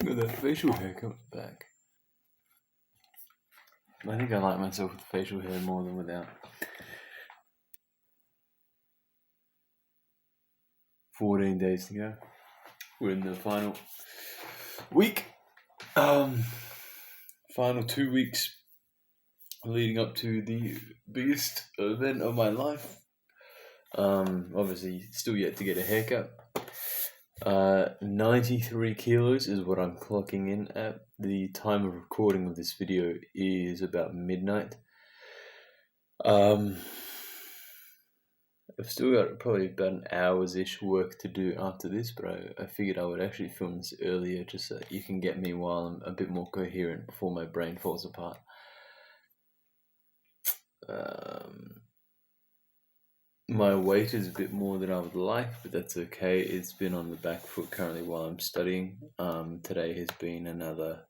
Got that facial hair coming back. I think I like myself with facial hair more than without. 14 days to go. We're in the final week. Final 2 weeks leading up to the biggest event of my life. Obviously, still yet to get a haircut. 93 kilos is what I'm clocking in at. The time of recording of this video is about midnight. I've still got probably about an hour's-ish work to do after this, but I figured I would actually film this earlier just so that you can get me while I'm a bit more coherent before my brain falls apart. My weight is a bit more than I would like, but that's okay. It's been on the back foot currently while I'm studying. Today has been another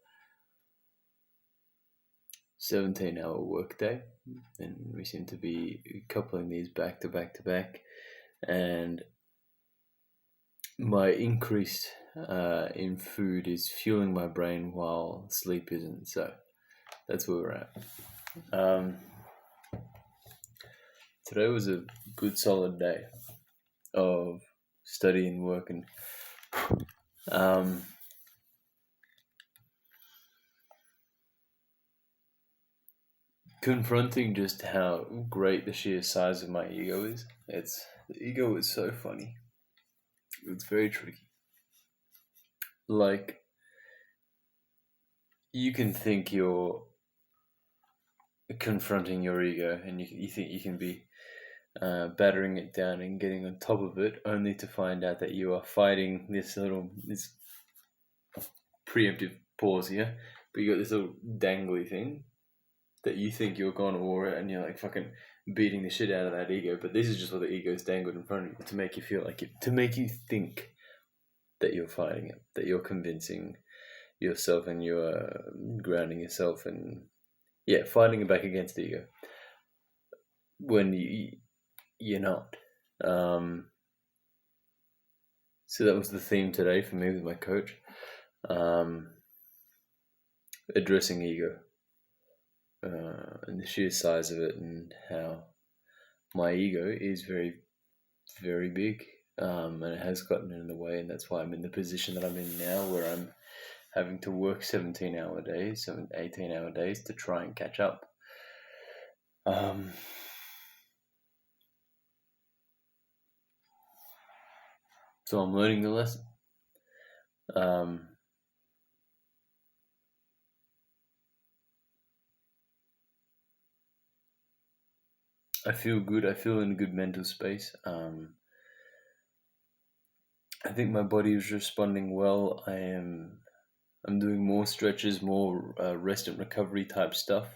17-hour workday, and we seem to be coupling these back to back to back. And my increase in food is fueling my brain while sleep isn't. So that's where we're at. Today was a good solid day of study and work, and confronting just how great the sheer size of my ego is. The ego is so funny. It's very tricky. Like, you can think you're confronting your ego, and you think you can be battering it down and getting on top of it, only to find out that you are fighting this preemptive pause here, but you got this little dangly thing that you think you're going to war at, and you're like fucking beating the shit out of that ego. But this is just what the ego's dangled in front of you to make you feel like it, to make you think that you're fighting it, that you're convincing yourself and you're grounding yourself and fighting it back against the ego when you're not. So that was the theme today for me with my coach, addressing ego and the sheer size of it, and how my ego is very, very big, and it has gotten in the way, and that's why I'm in the position that I'm in now, where I'm having to work 18-hour days to try and catch up. So I'm learning the lesson. I feel good. I feel in a good mental space. I think my body is responding well. I'm doing more stretches, more rest and recovery type stuff,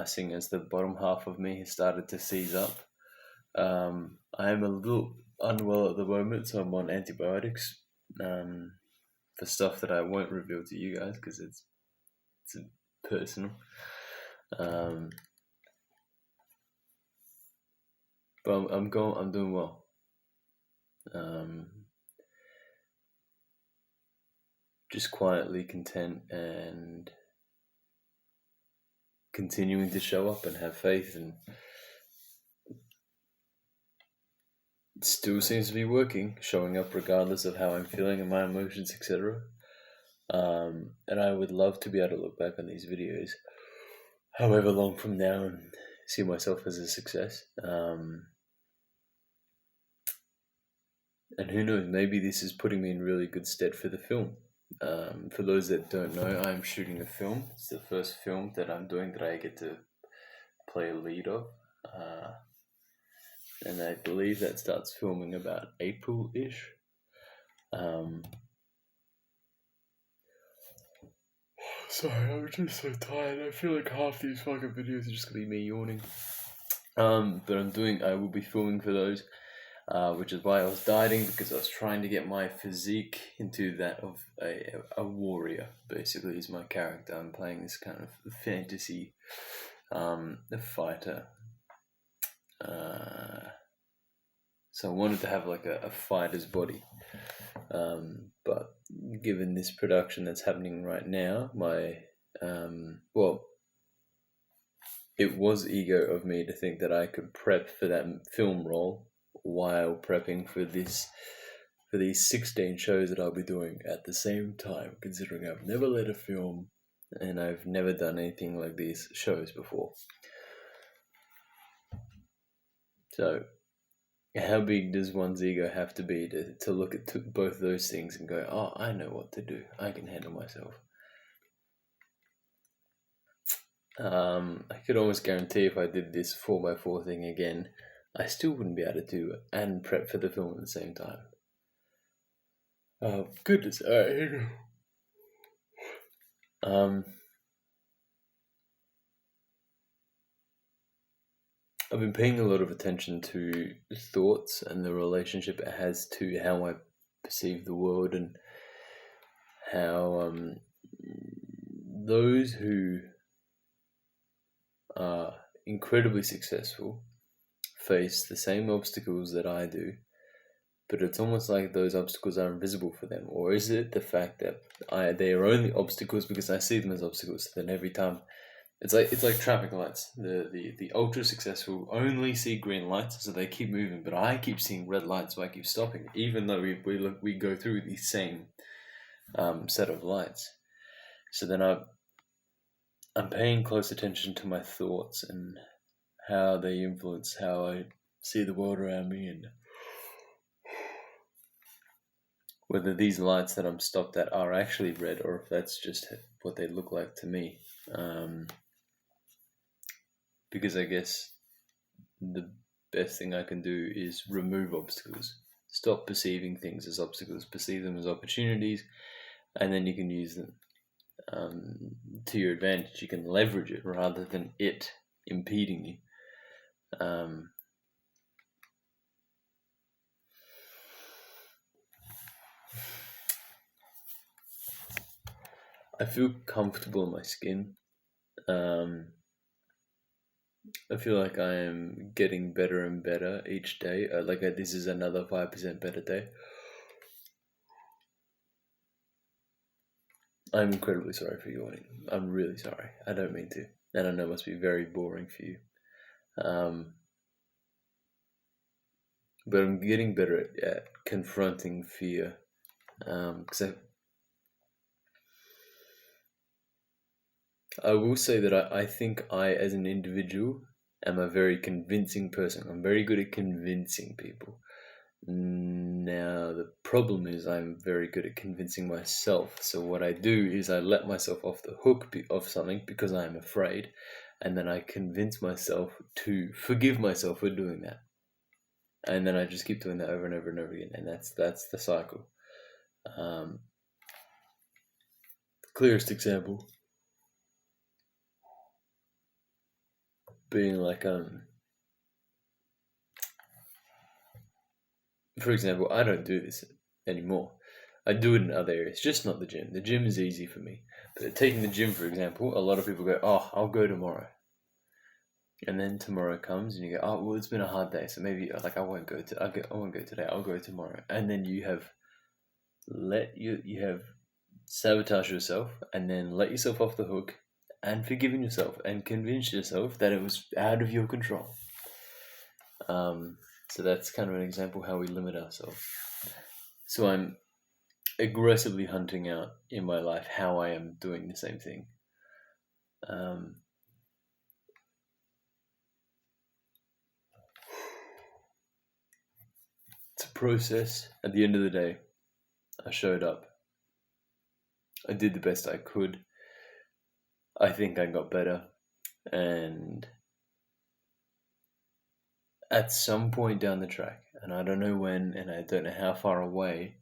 seeing as the bottom half of me has started to seize up. I am a little unwell at the moment, so I'm on antibiotics for stuff that I won't reveal to you guys because it's personal. But I'm doing well. Just quietly content and continuing to show up and have faith, and it still seems to be working, showing up regardless of how I'm feeling and my emotions, etc. And I would love to be able to look back on these videos however long from now and see myself as a success. And who knows, maybe this is putting me in really good stead for the film. For those that don't know, I'm shooting a film. It's the first film that I'm doing that I get to play a lead of. And I believe that starts filming about April-ish. Sorry, I'm just so tired. I feel like half these fucking videos are just gonna be me yawning. But I will be filming for those, which is why I was dieting, because I was trying to get my physique into that of a warrior, basically, is my character. I'm playing this kind of fantasy fighter. So I wanted to have like a fighter's body. But given this production that's happening right now, it was ego of me to think that I could prep for that film role while prepping for these 16 shows that I'll be doing at the same time, considering I've never led a film and I've never done anything like these shows before. So how big does one's ego have to be to look at both those things and go, oh, I know what to do. I can handle myself. I could almost guarantee if I did this 4x4 thing again, I still wouldn't be able to do it and prep for the film at the same time. Oh, goodness. I've been paying a lot of attention to thoughts and the relationship it has to how I perceive the world, and how those who are incredibly successful face the same obstacles that I do, but it's almost like those obstacles are invisible for them. Or is it the fact that they are only obstacles because I see them as obstacles? Then every time, it's like traffic lights. The ultra successful only see green lights, so they keep moving. But I keep seeing red lights, so I keep stopping, even though we go through the same set of lights. So then I'm paying close attention to my thoughts and how they influence how I see the world around me, and whether these lights that I'm stopped at are actually red, or if that's just what they look like to me. Because I guess the best thing I can do is remove obstacles. Stop perceiving things as obstacles, perceive them as opportunities, and then you can use them to your advantage. You can leverage it rather than it impeding you. I feel comfortable in my skin. I feel like I am getting better and better each day. This is another 5% better day. I'm incredibly sorry for yawning. I'm really sorry. I don't mean to. And I know it must be very boring for you. But I'm getting better at confronting fear. Because I will say that I think I, as an individual, am a very convincing person. I'm very good at convincing people. Now, the problem is I'm very good at convincing myself. So what I do is I let myself off the hook of something because I'm afraid, and then I convince myself to forgive myself for doing that. And then I just keep doing that over and over and over again, and that's the cycle. The clearest example being like, for example, I don't do this anymore. I do it in other areas, just not the gym. The gym is easy for me. But taking the gym, for example, a lot of people go, oh, I'll go tomorrow. And then tomorrow comes and you go, oh, well, it's been a hard day, so maybe I won't go today, I'll go tomorrow. And then you have you have sabotaged yourself, and then let yourself off the hook, and forgiven yourself, and convinced yourself that it was out of your control. So that's kind of an example how we limit ourselves. So I'm aggressively hunting out in my life how I am doing the same thing. It's a process. At the end of the day, I showed up. I did the best I could. I think I got better. And at some point down the track, and I don't know when, and I don't know how far away,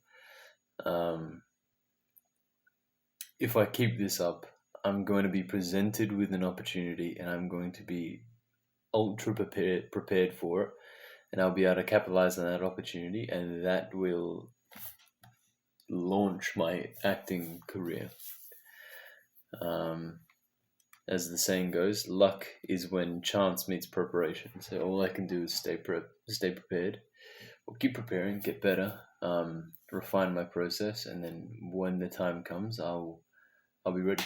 if I keep this up, I'm going to be presented with an opportunity, and I'm going to be ultra prepared for it, and I'll be able to capitalize on that opportunity, and that will launch my acting career. As the saying goes, luck is when chance meets preparation. So all I can do is stay prepared, or keep preparing, get better, refine my process, and then when the time comes, I'll be ready.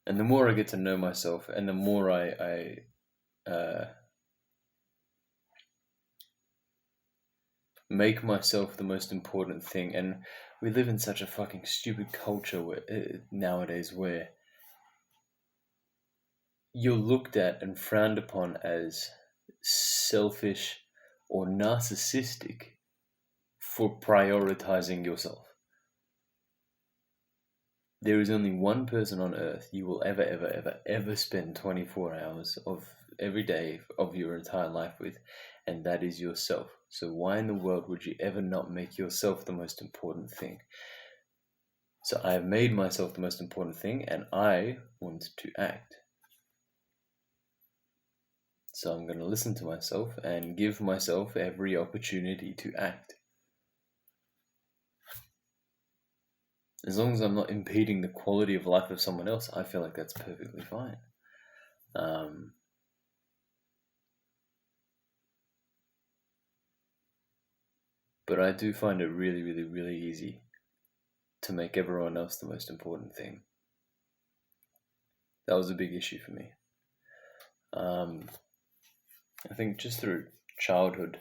And the more I get to know myself, and the more I make myself the most important thing, and we live in such a fucking stupid culture nowadays where you're looked at and frowned upon as selfish or narcissistic for prioritizing yourself. There is only one person on earth you will ever spend 24 hours of every day of your entire life with, and that is yourself. So why in the world would you ever not make yourself the most important thing? So I have made myself the most important thing, and I want to act. So I'm going to listen to myself and give myself every opportunity to act. As long as I'm not impeding the quality of life of someone else, I feel like that's perfectly fine. But I do find it really, really, really easy to make everyone else the most important thing. That was a big issue for me. I think just through childhood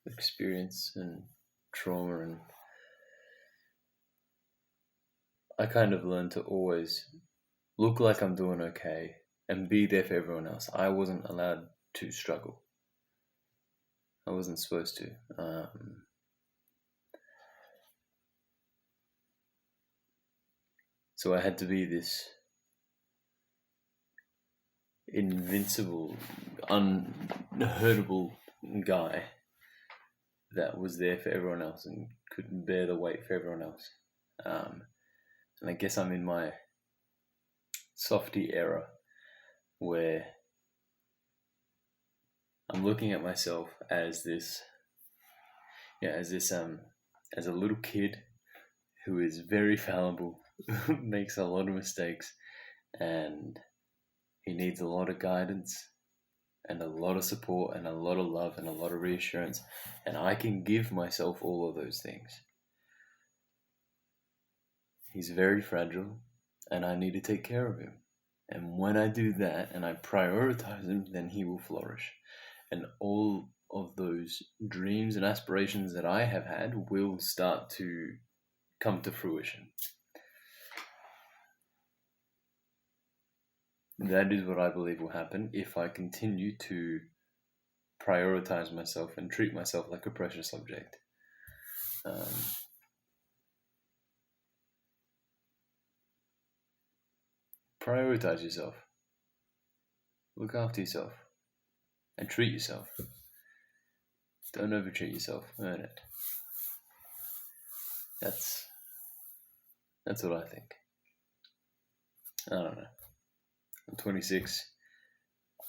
experience and trauma, and I kind of learned to always look like I'm doing okay and be there for everyone else. I wasn't allowed to struggle. I wasn't supposed to. So I had to be this invincible, unhurtable guy that was there for everyone else and couldn't bear the weight for everyone else. And I guess I'm in my softy era where I'm looking at myself as this, as a little kid who is very fallible, makes a lot of mistakes, and he needs a lot of guidance and a lot of support and a lot of love and a lot of reassurance, and I can give myself all of those things. He's very fragile, and I need to take care of him. And when I do that and I prioritize him, then he will flourish. And all of those dreams and aspirations that I have had will start to come to fruition. That is what I believe will happen if I continue to prioritize myself and treat myself like a precious object. Prioritize yourself. Look after yourself. And treat yourself. Don't overtreat yourself. Earn it. That's what I think. I don't know. I'm 26.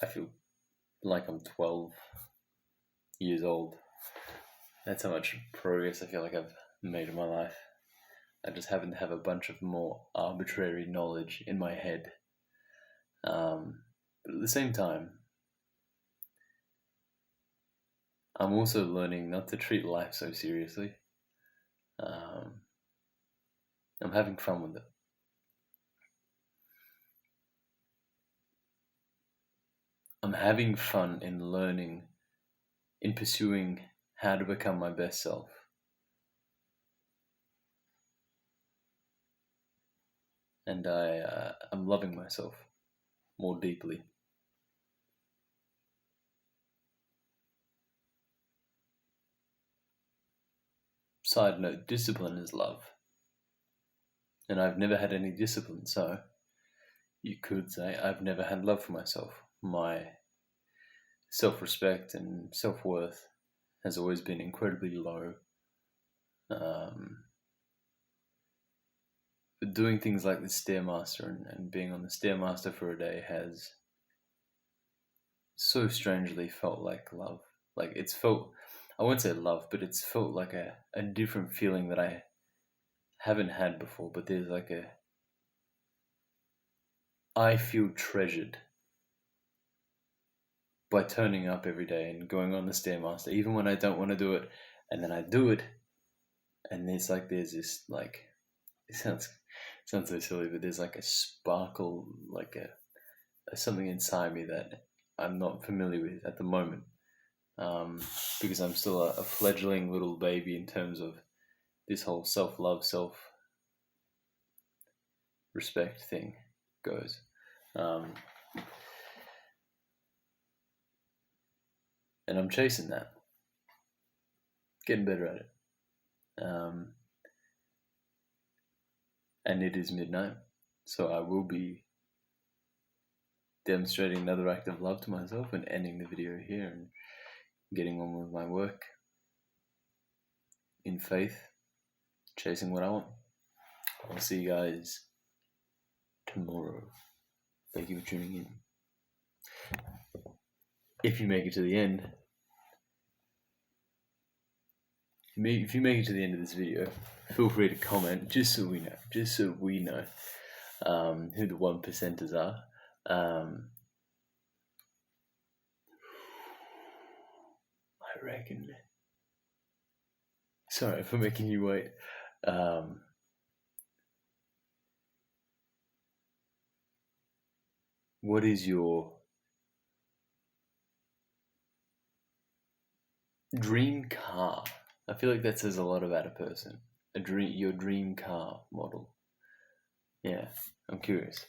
I feel like I'm 12 years old. That's how much progress I feel like I've made in my life. I just happen to have a bunch of more arbitrary knowledge in my head. But at the same time, I'm also learning not to treat life so seriously. I'm having fun with it. I'm having fun in learning, in pursuing how to become my best self. And I'm loving myself more deeply. Side note, discipline is love. And I've never had any discipline, so you could say I've never had love for myself. My self-respect and self-worth has always been incredibly low. But doing things like the Stairmaster and being on the Stairmaster for a day has so strangely felt like love. Like it's felt, I won't say love, but it's felt like a different feeling that I haven't had before. But there's like I feel treasured. by turning up every day and going on the Stairmaster, even when I don't want to do it, and then I do it, and it's like there's this like, it sounds so silly, but there's like a sparkle, like a something inside me that I'm not familiar with at the moment, because I'm still a fledgling little baby in terms of this whole self-love, self-respect thing goes. And I'm chasing that, getting better at it. And it is midnight, so I will be demonstrating another act of love to myself and ending the video here and getting on with my work in faith, chasing what I want. I'll see you guys tomorrow. Thank you for tuning in. If you make it to the end, if you make it to the end of this video, feel free to comment, just so we know, who the 1%ers are. I reckon. Sorry for making you wait. What is your dream car? I feel like that says a lot about a person. Your dream car model. Yeah, I'm curious.